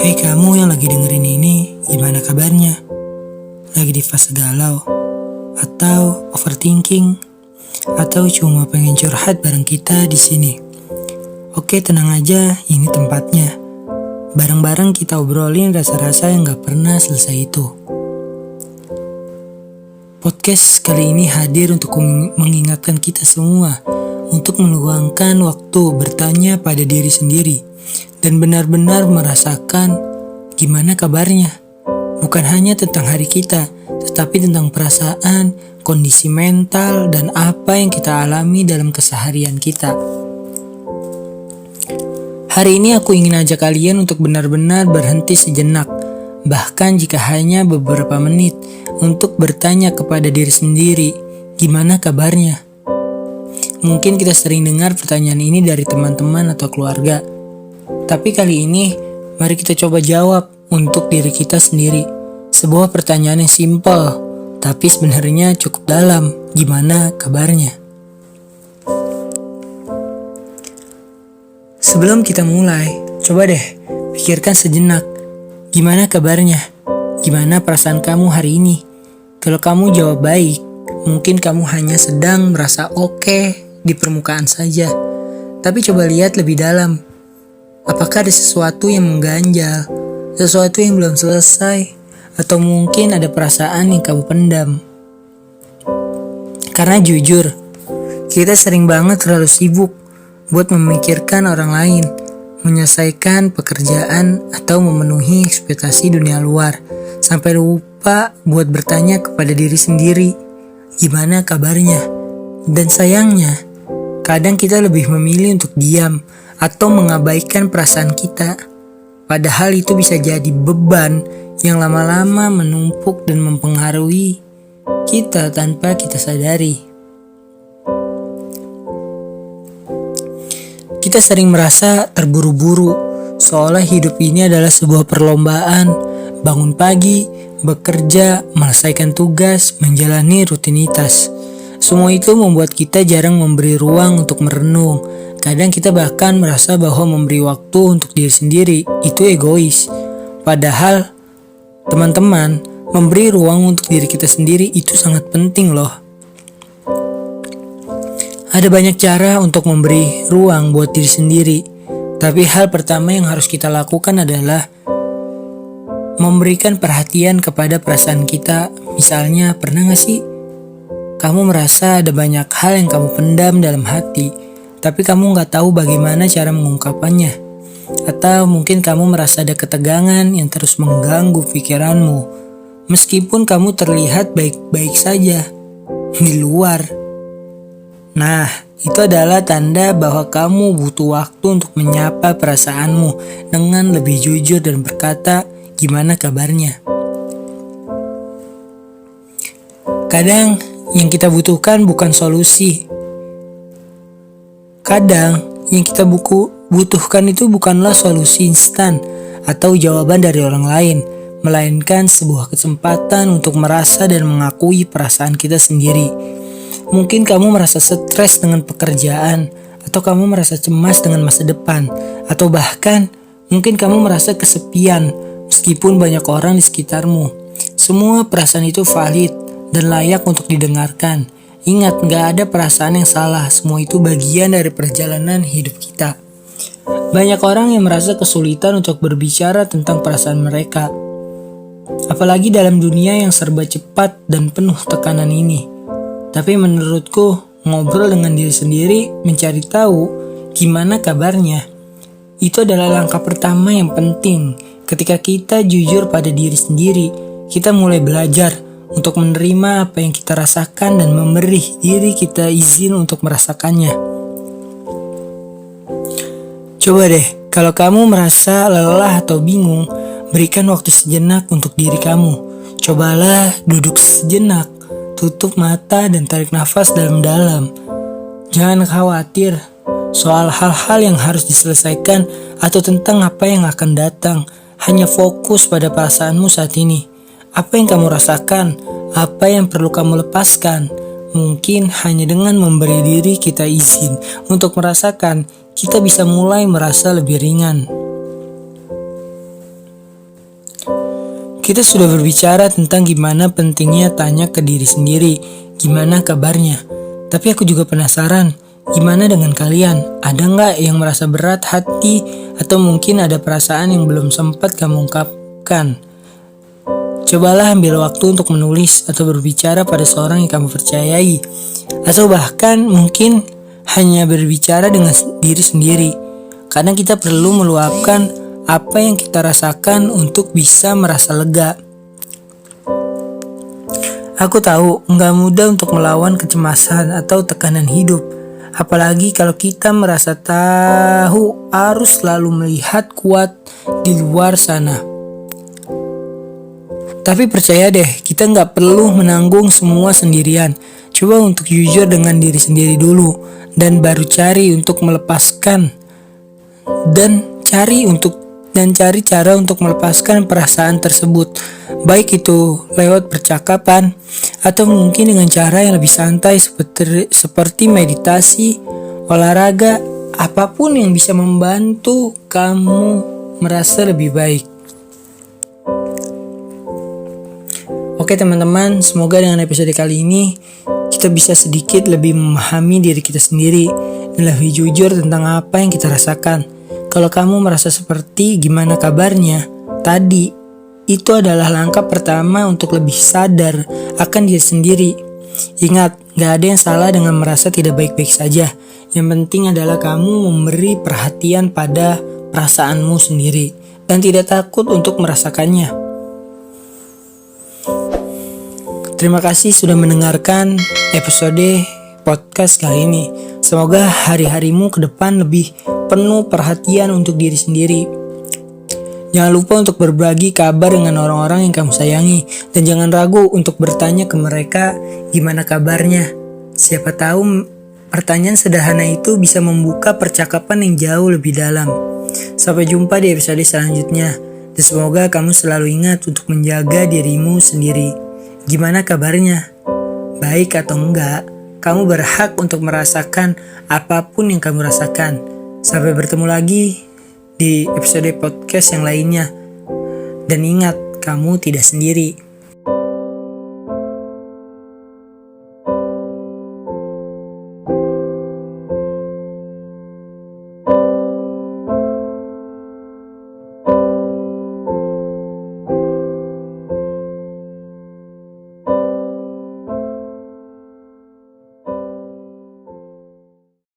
Hey kamu yang lagi dengerin ini, gimana kabarnya? Lagi di fase galau? Atau overthinking? Atau cuma pengen curhat bareng kita di sini? Oke, tenang aja, ini tempatnya. Bareng-bareng kita obrolin rasa-rasa yang gak pernah selesai itu. Podcast kali ini hadir untuk mengingatkan kita semua untuk meluangkan waktu bertanya pada diri sendiri dan benar-benar merasakan gimana kabarnya. Bukan hanya tentang hari kita, tetapi tentang perasaan, kondisi mental, dan apa yang kita alami dalam keseharian kita. Hari ini aku ingin ajak kalian untuk benar-benar berhenti sejenak, bahkan jika hanya beberapa menit, untuk bertanya kepada diri sendiri, gimana kabarnya? Mungkin kita sering dengar pertanyaan ini dari teman-teman atau keluarga. Tapi kali ini, mari kita coba jawab untuk diri kita sendiri. Sebuah pertanyaan yang simpel, tapi sebenarnya cukup dalam. Gimana kabarnya? Sebelum kita mulai, coba deh pikirkan sejenak. Gimana kabarnya? Gimana perasaan kamu hari ini? Kalau kamu jawab baik, mungkin kamu hanya sedang merasa oke di permukaan saja. Tapi coba lihat lebih dalam. Apakah ada sesuatu yang mengganjal? Sesuatu yang belum selesai? Atau mungkin ada perasaan yang kamu pendam? Karena jujur, kita sering banget terlalu sibuk buat memikirkan orang lain, menyelesaikan pekerjaan, atau memenuhi ekspektasi dunia luar, sampai lupa buat bertanya kepada diri sendiri, gimana kabarnya? Dan sayangnya, kadang kita lebih memilih untuk diam atau mengabaikan perasaan kita. Padahal itu bisa jadi beban yang lama-lama menumpuk dan mempengaruhi kita tanpa kita sadari. Kita sering merasa terburu-buru, seolah hidup ini adalah sebuah perlombaan. Bangun pagi, bekerja, menyelesaikan tugas, menjalani rutinitas. Semua itu membuat kita jarang memberi ruang untuk merenung. Kadang kita bahkan merasa bahwa memberi waktu untuk diri sendiri itu egois. Padahal, teman-teman, memberi ruang untuk diri kita sendiri itu sangat penting loh. Ada banyak cara untuk memberi ruang buat diri sendiri. Tapi hal pertama yang harus kita lakukan adalah memberikan perhatian kepada perasaan kita. Misalnya, pernah gak sih kamu merasa ada banyak hal yang kamu pendam dalam hati, tapi kamu gak tahu bagaimana cara mengungkapkannya? Atau mungkin kamu merasa ada ketegangan yang terus mengganggu pikiranmu, meskipun kamu terlihat baik-baik saja di luar. Nah, itu adalah tanda bahwa kamu butuh waktu untuk menyapa perasaanmu dengan lebih jujur dan berkata, gimana kabarnya? Kadang yang kita butuhkan bukan solusi. Kadang yang kita butuhkan itu bukanlah solusi instan atau jawaban dari orang lain, melainkan sebuah kesempatan untuk merasa dan mengakui perasaan kita sendiri. Mungkin kamu merasa stres dengan pekerjaan, atau kamu merasa cemas dengan masa depan, atau bahkan mungkin kamu merasa kesepian meskipun banyak orang di sekitarmu. Semua perasaan itu valid dan layak untuk didengarkan. Ingat, gak ada perasaan yang salah. Semua itu bagian dari perjalanan hidup kita. Banyak orang yang merasa kesulitan untuk berbicara tentang perasaan mereka, apalagi dalam dunia yang serba cepat dan penuh tekanan ini. Tapi menurutku, ngobrol dengan diri sendiri, mencari tahu gimana kabarnya, itu adalah langkah pertama yang penting. Ketika kita jujur pada diri sendiri, kita mulai belajar untuk menerima apa yang kita rasakan dan memberi diri kita izin untuk merasakannya. Coba deh, kalau kamu merasa lelah atau bingung, berikan waktu sejenak untuk diri kamu. Cobalah duduk sejenak, tutup mata dan tarik nafas dalam-dalam. Jangan khawatir soal hal-hal yang harus diselesaikan atau tentang apa yang akan datang. Hanya fokus pada perasaanmu saat ini. Apa yang kamu rasakan? Apa yang perlu kamu lepaskan? Mungkin hanya dengan memberi diri kita izin untuk merasakan, kita bisa mulai merasa lebih ringan. Kita sudah berbicara tentang gimana pentingnya tanya ke diri sendiri, gimana kabarnya. Tapi aku juga penasaran, gimana dengan kalian? Ada nggak yang merasa berat hati atau mungkin ada perasaan yang belum sempat kamu ungkapkan? Cobalah ambil waktu untuk menulis atau berbicara pada seorang yang kamu percayai. Atau bahkan mungkin hanya berbicara dengan diri sendiri. Kadang kita perlu meluapkan apa yang kita rasakan untuk bisa merasa lega. Aku tahu nggak mudah untuk melawan kecemasan atau tekanan hidup. Apalagi kalau kita merasa tahu harus selalu melihat kuat di luar sana. Tapi percaya deh, kita nggak perlu menanggung semua sendirian. Coba untuk jujur dengan diri sendiri dulu. Dan baru cari untuk melepaskan. Dan cari cara untuk melepaskan perasaan tersebut. Baik itu lewat percakapan atau mungkin dengan cara yang lebih santai seperti meditasi, olahraga, apapun yang bisa membantu kamu merasa lebih baik. Oke teman-teman, semoga dengan episode kali ini kita bisa sedikit lebih memahami diri kita sendiri dan lebih jujur tentang apa yang kita rasakan. Kalau kamu merasa seperti gimana kabarnya tadi, itu adalah langkah pertama untuk lebih sadar akan diri sendiri. Ingat, gak ada yang salah dengan merasa tidak baik-baik saja. Yang penting adalah kamu memberi perhatian pada perasaanmu sendiri dan tidak takut untuk merasakannya. Terima kasih sudah mendengarkan episode podcast kali ini. Semoga hari-harimu ke depan lebih penuh perhatian untuk diri sendiri. Jangan lupa untuk berbagi kabar dengan orang-orang yang kamu sayangi. Dan jangan ragu untuk bertanya ke mereka gimana kabarnya. Siapa tahu pertanyaan sederhana itu bisa membuka percakapan yang jauh lebih dalam. Sampai jumpa di episode selanjutnya. Dan semoga kamu selalu ingat untuk menjaga dirimu sendiri. Gimana kabarnya? Baik atau enggak, kamu berhak untuk merasakan apapun yang kamu rasakan. Sampai bertemu lagi di episode podcast yang lainnya. Dan ingat, kamu tidak sendiri.